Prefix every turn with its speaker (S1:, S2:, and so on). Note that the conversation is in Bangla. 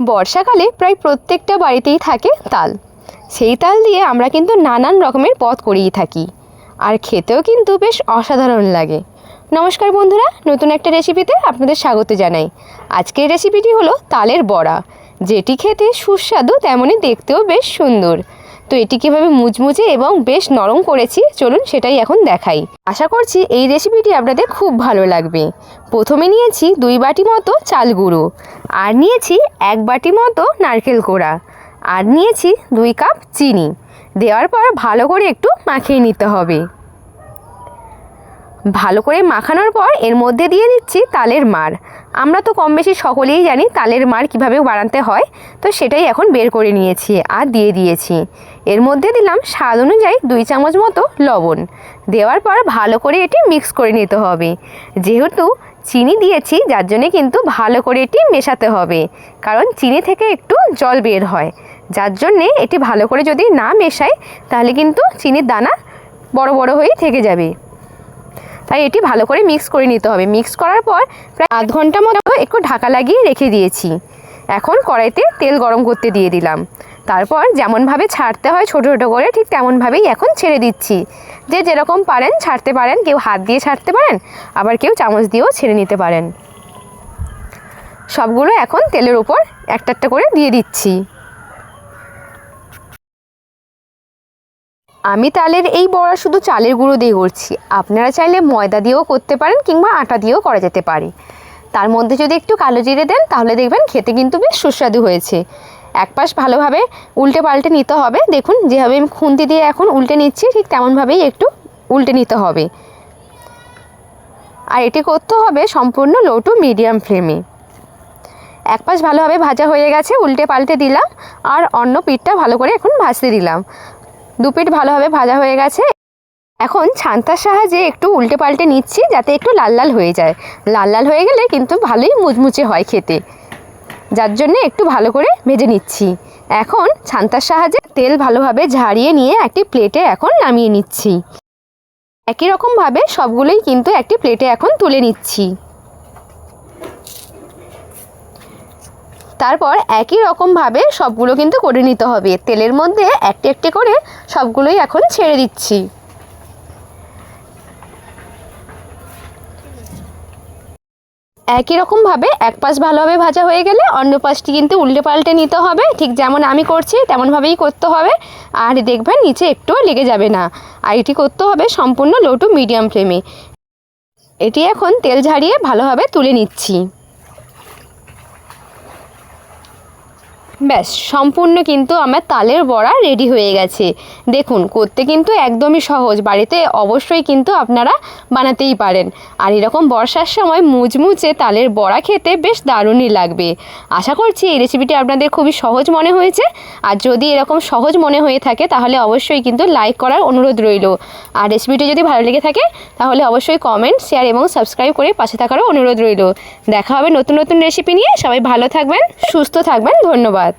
S1: বর্ষাকালে প্রায় প্রত্যেকটা বাড়িতেই থাকে তাল। সেই তাল দিয়ে আমরা কিন্তু নানান রকমের পদ করেই থাকি, আর খেতেও কিন্তু বেশ অসাধারণ লাগে। নমস্কার বন্ধুরা, নতুন একটা রেসিপিতে আপনাদের স্বাগত জানাই। আজকের রেসিপিটি হলো তালের বড়া, যেটি খেতে সুস্বাদু তেমনই দেখতেও বেশ সুন্দর। তো এটি কীভাবে মুচমুচে এবং বেশ নরম করেছি, চলুন সেটাই এখন দেখাই। আশা করছি এই রেসিপিটি আপনাদের খুব ভালো লাগবে। প্রথমে নিয়েছি 2 বাটি মতো চাল গুঁড়ো, আর নিয়েছি 1 বাটি মতো নারকেল কোড়া, আর নিয়েছি 2 কাপ চিনি। দেওয়ার পর ভালো করে একটু মাখিয়ে নিতে হবে। ভালো করে মাখানোর পর এর মধ্যে দিয়ে দিচ্ছি তালের মাড়। আমরা তো কম বেশি সকলেই জানি তালের মাড় কীভাবে বানাতে হয়, তো সেটাই এখন বের করে নিয়েছি আর দিয়ে দিয়েছি। এর মধ্যে দিলাম স্বাদ অনুযায়ী 2 চামচ মতো লবণ। দেওয়ার পর ভালো করে এটি মিক্স করে নিতে হবে। যেহেতু চিনি দিয়েছি যার জন্যে কিন্তু ভালো করে এটি মেশাতে হবে, কারণ চিনি থেকে একটু জল বের হয়, যার জন্যে এটি ভালো করে যদি না মেশাই তাহলে কিন্তু চিনির দানা বড় বড় হয়ে থেকে যাবে। তাই এটি ভালো করে মিক্স করে নিতে হবে। মিক্স করার পর প্রায় আধ ঘন্টা মতো একটু ঢাকা লাগিয়ে রেখে দিয়েছি। এখন কড়াইতে তেল গরম করতে দিয়ে দিলাম। তারপর যেমনভাবে ছাড়তে হয় ছোটো ছোটো করে, ঠিক তেমনভাবেই এখন ছেড়ে দিচ্ছি। যে যেরকম পারেন ছাড়তে পারেন, কেউ হাত দিয়ে ছাড়তে পারেন, আবার কেউ চামচ দিয়েও ছেড়ে নিতে পারেন। সবগুলো এখন তেলের উপর একটা একটা করে দিয়ে দিচ্ছি। আমি তালের এই বড়া শুধু চালের গুঁড়ো দিয়ে করছি, আপনারা চাইলে ময়দা দিয়েও করতে পারেন কিংবা আটা দিয়েও করা যেতে পারে। তার মধ্যে যদি একটু কালো জিরে দেন তাহলে দেখবেন খেতে কিন্তু বেশ সুস্বাদু হয়েছে। এক পাশ ভালোভাবে উল্টে পাল্টে নিতে হবে। দেখুন যেভাবে আমি খুন্তি দিয়ে এখন উল্টে নিচ্ছি, ঠিক তেমনভাবেই একটু উল্টে নিতে হবে। আর এটি করতে হবে সম্পূর্ণ লো টু মিডিয়াম ফ্লেমে। এক পাশ ভালোভাবে ভাজা হয়ে গেছে, উল্টে পাল্টে দিলাম, আর অন্য পিঠটা ভালো করে এখন ভাজতে দিলাম। 2 পিঠ ভালোভাবে ভাজা হয়ে গেছে। এখন ছান্তার সাহায্যে একটু উল্টে পাল্টে নিচ্ছি যাতে একটু লাল লাল হয়ে যায়। লাল লাল হয়ে গেলে কিন্তু ভালোই মুচমুচে হয় খেতে, যার জন্য একটু ভালো করে ভেজে নিচ্ছি। এখন ছান্তার সাহায্যে তেল ভালোভাবে ঝাড়িয়ে নিয়ে একটি প্লেটে এখন নামিয়ে নিচ্ছি। একই রকমভাবে সবগুলোই কিন্তু একটি প্লেটে এখন তুলে নিচ্ছি। তারপর একই রকমভাবে সবগুলো কিন্তু করে নিতে হবে। তেলের মধ্যে একটি একটি করে সবগুলোই এখন ছেড়ে দিচ্ছি। একই রকমভাবে এক পাশ ভালোভাবে ভাজা হয়ে গেলে অন্য পাশটি কিন্তু উল্টে পাল্টে নিতে হবে। ঠিক যেমন আমি করছি তেমনভাবেই করতে হবে, আর দেখবেন নিচে একটুও লেগে যাবে না। আর এটি করতে হবে সম্পূর্ণ লো টু মিডিয়াম ফ্লেমে। এটি এখন তেল ঝারিয়ে ভালোভাবে তুলে নিচ্ছি। ব্যাস সম্পূর্ণ কিন্তু আমার তালের বড়া রেডি হয়ে গেছে। দেখুন করতে কিন্তু একদমই সহজ, বাড়িতে অবশ্যই কিন্তু আপনারা বানাতেই পারেন। আর এরকম বর্ষার সময় মুচমুচে তালের বড়া খেতে বেশ দারুণই লাগবে। আশা করছি এই রেসিপিটি আপনাদের খুবই সহজ মনে হয়েছে। আর যদি এরকম সহজ মনে হয়ে থাকে তাহলে অবশ্যই কিন্তু লাইক করার অনুরোধ রইল। আর রেসিপিটি যদি ভালো লেগে থাকে তাহলে অবশ্যই কমেন্ট, শেয়ার এবং সাবস্ক্রাইব করে পাশে থাকারও অনুরোধ রইল। দেখা হবে নতুন নতুন রেসিপি নিয়ে। সবাই ভালো থাকবেন, সুস্থ থাকবেন। ধন্যবাদ।